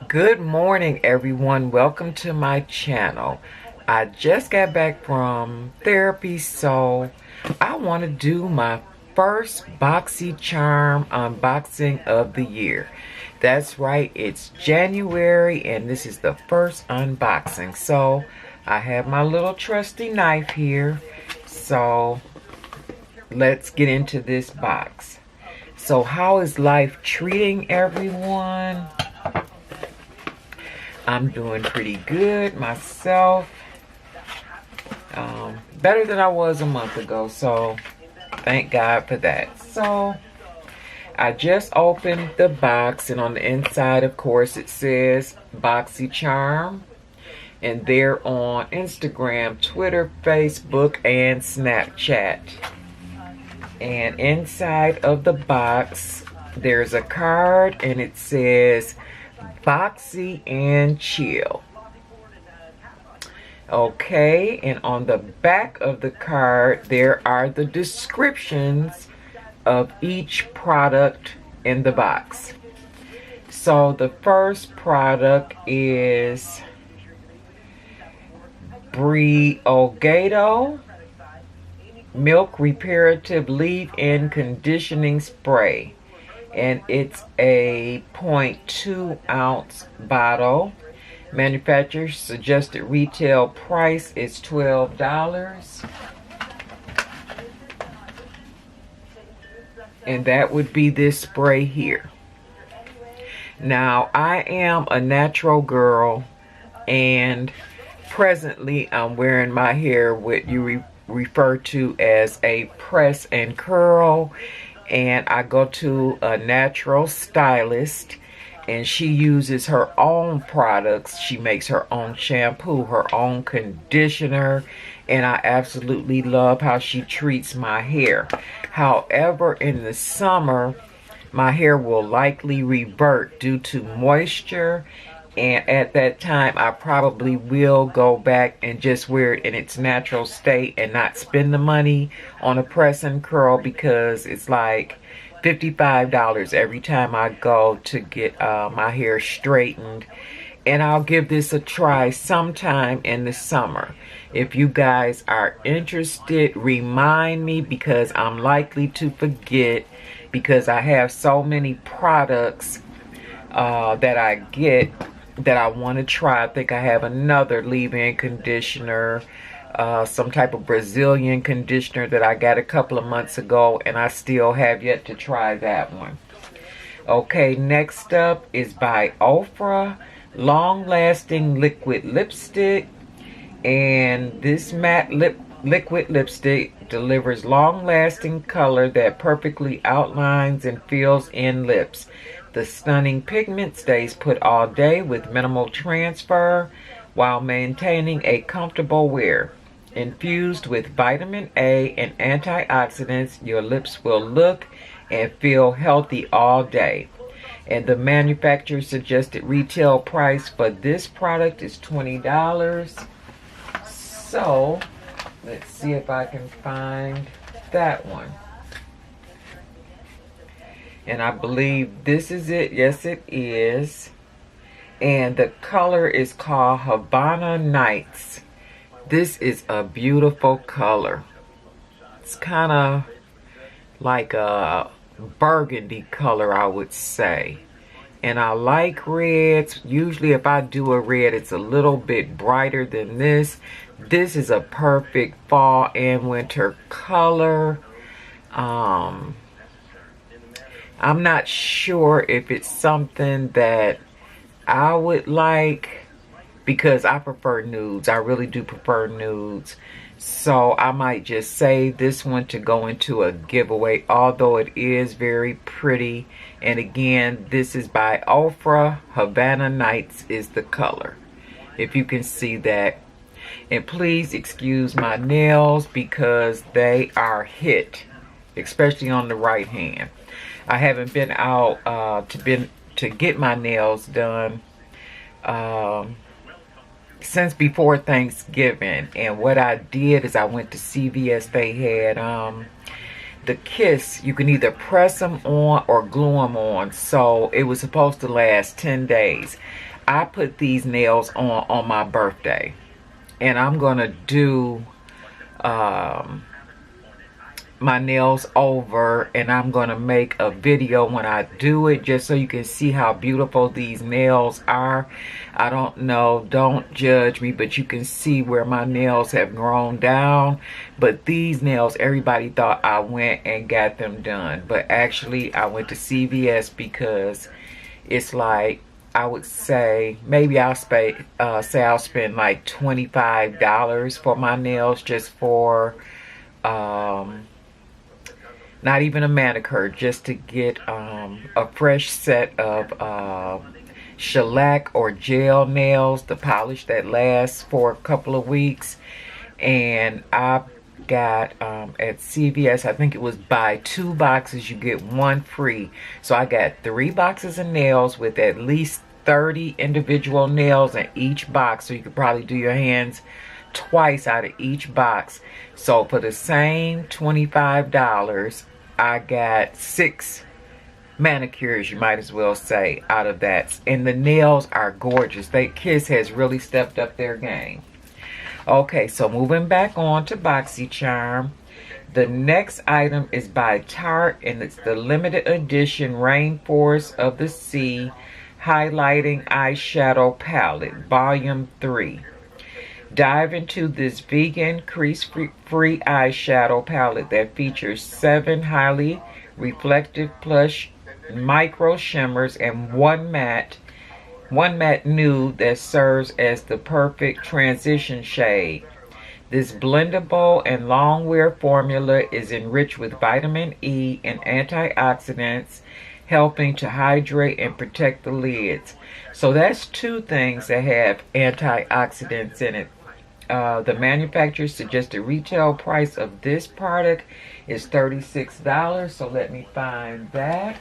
Good morning, everyone. Welcome to my channel. I just got back from therapy, so I want to do my first Boxy charm unboxing of the year. That's right, it's January and this is the first unboxing. So I have my little trusty knife here. So let's get into this box. So how is life treating everyone? I'm doing pretty good myself. Better than I was a month ago, so thank God for that. So I just opened the box, and on the inside, of course, it says Boxy Charm. And they're on Instagram, Twitter, Facebook, and Snapchat. And inside of the box, there's a card, and it says Boxy and Chill. Okay, and on the back of the card, there are the descriptions of each product in the box. So the first product is Agedgraceful Milk Reparative Leave-In Conditioning Spray. And it's a 0.2 ounce bottle. Manufacturer's suggested retail price is $12. And that would be this spray here. Now, I am a natural girl, and presently I'm wearing my hair what you refer to as a press and curl. And I go to a natural stylist, and she uses her own products. She makes her own shampoo, her own conditioner, and I absolutely love how she treats my hair. However, in the summer, my hair will likely revert due to moisture, and at that time I probably will go back and just wear it in its natural state and not spend the money on a press and curl, because it's like $55 every time I go to get my hair straightened. And I'll give this a try sometime in the summer. If you guys are interested, remind me, because I'm likely to forget, because I have so many products that I get that I want to try. I think I have another leave-in conditioner, some type of Brazilian conditioner that I got a couple of months ago, and I still have yet to try that one. Okay, next up is by Ofra Long Lasting Liquid Lipstick. And this matte liquid lipstick delivers long-lasting color that perfectly outlines and fills in lips. The stunning pigment stays put all day with minimal transfer while maintaining a comfortable wear. Infused with vitamin A and antioxidants, your lips will look and feel healthy all day. And the manufacturer's suggested retail price for this product is $20. So, let's see if I can find that one. And I believe this is it. Yes, it is. And the color is called Havana Nights. This is a beautiful color. It's kind of like a burgundy color, I would say. And I like reds. Usually if I do a red, it's a little bit brighter than this. This is a perfect fall and winter color. I'm not sure if it's something that I would like, because I prefer nudes. I really do prefer nudes. So I might just save this one to go into a giveaway, although it is very pretty. And again, this is by Ofra. Havana Nights is the color, if you can see that. And please excuse my nails, because they are hit, especially on the right hand. I haven't been out to get my nails done since before Thanksgiving. And what I did is I went to CVS. They had the Kiss. You can either press them on or glue them on. So it was supposed to last 10 days. I put these nails on my birthday, and I'm gonna do my nails over, and I'm gonna make a video when I do it, just so you can see how beautiful these nails are. I don't know, don't judge me, but you can see where my nails have grown down. But these nails, everybody thought I went and got them done, but actually I went to CVS, because it's like, I would say maybe I'll say I'll spend like $25 for my nails, just for not even a manicure, just to get a fresh set of shellac or gel nails, the polish that lasts for a couple of weeks. And I got at CVS, I think it was buy 2 boxes, you get 1 free. So I got 3 boxes of nails with at least 30 individual nails in each box, so you could probably do your hands twice out of each box. So for the same $25, I got 6 manicures, you might as well say, out of that. And the nails are gorgeous. Kiss has really stepped up their game. Okay, so moving back on to BoxyCharm. The next item is by Tarte, and it's the limited edition Rainforest of the Sea Highlighting Eyeshadow Palette, Volume 3. Dive into this vegan, crease-free eyeshadow palette that features 7 highly reflective plush micro shimmers and one matte nude that serves as the perfect transition shade. This blendable and long wear formula is enriched with vitamin E and antioxidants, helping to hydrate and protect the lids. So that's 2 things that have antioxidants in it. The manufacturer's suggested retail price of this product is $36. So let me find that.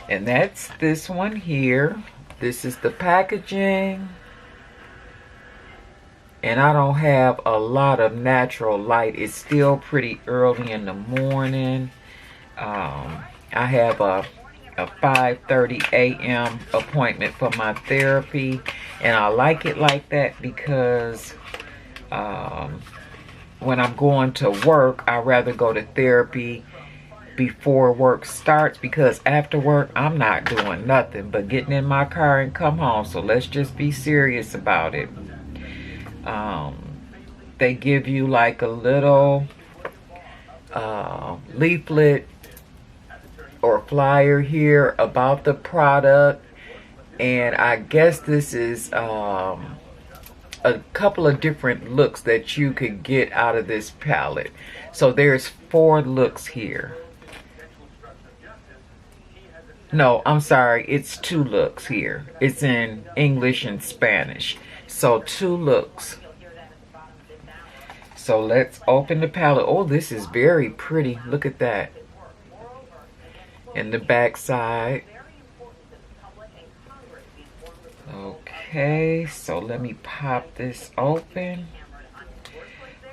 And that's this one here. This is the packaging. And I don't have a lot of natural light. It's still pretty early in the morning. I have a 5:30 a.m. appointment for my therapy, and I like it like that because when I'm going to work, I'd rather go to therapy before work starts, because after work I'm not doing nothing but getting in my car and come home. So let's just be serious about it. They give you like a little leaflet or flyer here about the product, and I guess this is a couple of different looks that you could get out of this palette. So there's 4 looks here. No, I'm sorry, it's 2 looks here. It's in English and Spanish. So 2 looks. So let's open the palette. Oh, this is very pretty. Look at that. And the back side. Okay, so let me pop this open.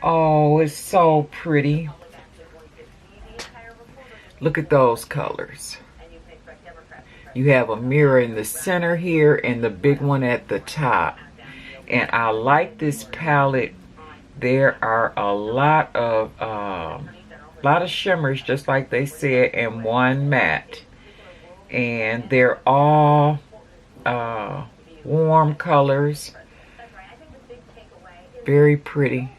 Oh, it's so pretty. Look at those colors. You have a mirror in the center here and the big one at the top. And I like this palette. There are a lot of shimmers, just like they said, and one matte. And they're all warm colors. Very pretty.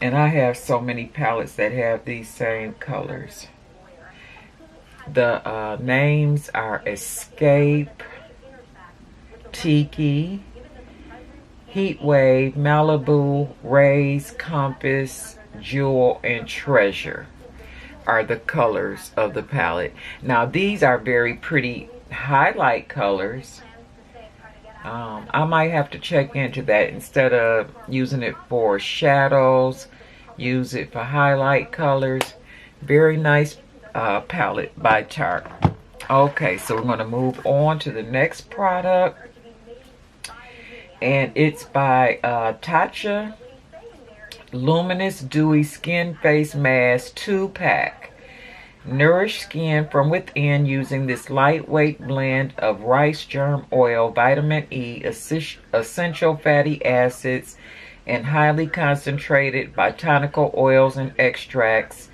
And I have so many palettes that have these same colors. The names are Escape, Tiki, Heat Wave, Malibu, Rays, Compass, Jewel, and Treasure are the colors of the palette. Now these are very pretty highlight colors. I might have to check into that. Instead of using it for shadows, use it for highlight colors. Very nice palette by Tarte. Okay, so we're going to move on to the next product. And it's by Tatcha Luminous Dewy Skin Face Mask 2-pack. Nourish skin from within using this lightweight blend of rice germ oil, vitamin E, essential fatty acids, and highly concentrated botanical oils and extracts.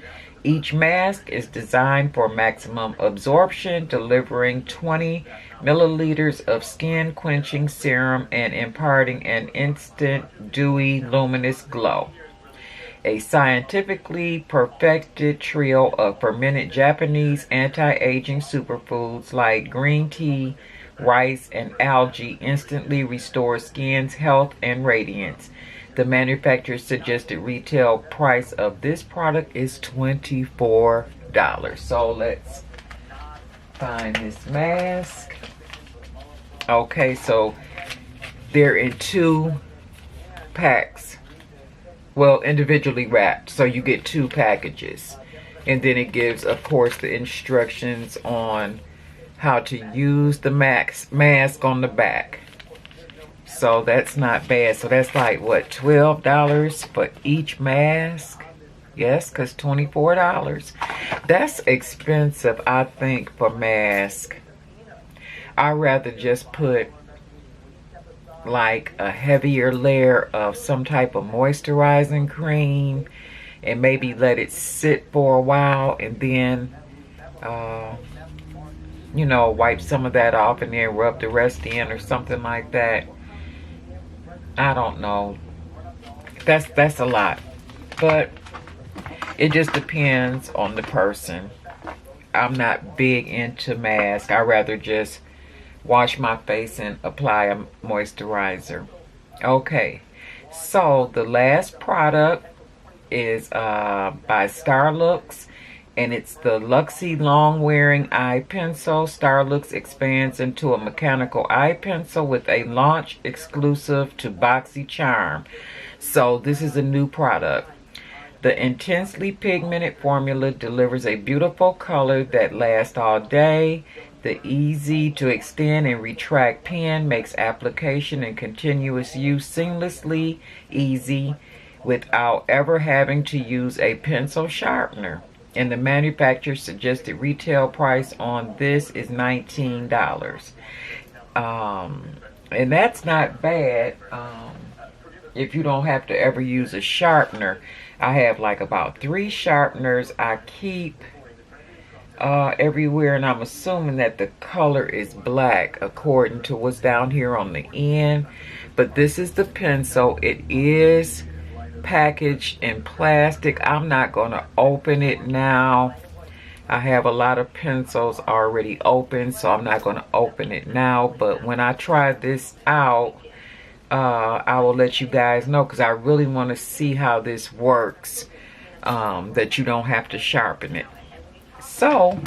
Each mask is designed for maximum absorption, delivering 20 milliliters of skin quenching serum and imparting an instant dewy luminous glow. A scientifically perfected trio of fermented Japanese anti-aging superfoods like green tea, rice, and algae instantly restore skin's health and radiance. The manufacturer's suggested retail price of this product is $24. So let's find this mask. Okay, so they're in 2 packs. Well, individually wrapped, so you get 2 packages. And then it gives, of course, the instructions on how to use the mask on the back. So that's not bad. So that's like, what, $12 for each mask? Yes, because $24. That's expensive, I think, for mask. I'd rather just put like a heavier layer of some type of moisturizing cream and maybe let it sit for a while and then you know, wipe some of that off and then rub the rest in or something like that. I don't know. That's a lot, but it just depends on the person. I'm not big into masks. I'd rather just wash my face and apply a moisturizer. Okay, so the last product is by Starlux, and it's the Luxie Long Wearing Eye Pencil. Starlux expands into a mechanical eye pencil with a launch exclusive to Boxy charm. So this is a new product. The intensely pigmented formula delivers a beautiful color that lasts all day. The easy to extend and retract pen makes application and continuous use seamlessly easy without ever having to use a pencil sharpener. And the manufacturer's suggested retail price on this is $19. And that's not bad if you don't have to ever use a sharpener. I have like about 3 sharpeners I keep everywhere, and I'm assuming that the color is black according to what's down here on the end. But this is the pencil. It is packaged in plastic. I'm not going to open it now. I have a lot of pencils already open, so I'm not going to open it now. But when I try this out, I will let you guys know, because I really want to see how this works, that you don't have to sharpen it. So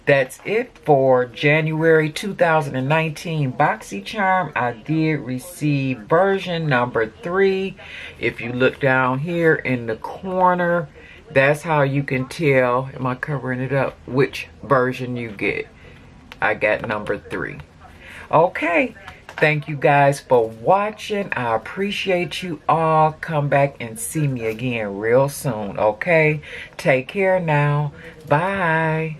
that's it for January 2019 Boxy Charm. I did receive version number 3. If you look down here in the corner, that's how you can tell, am I covering it up, which version you get. I got number 3. Okay, thank you guys for watching. I appreciate you all. Come back and see me again real soon, okay? Take care now. Bye.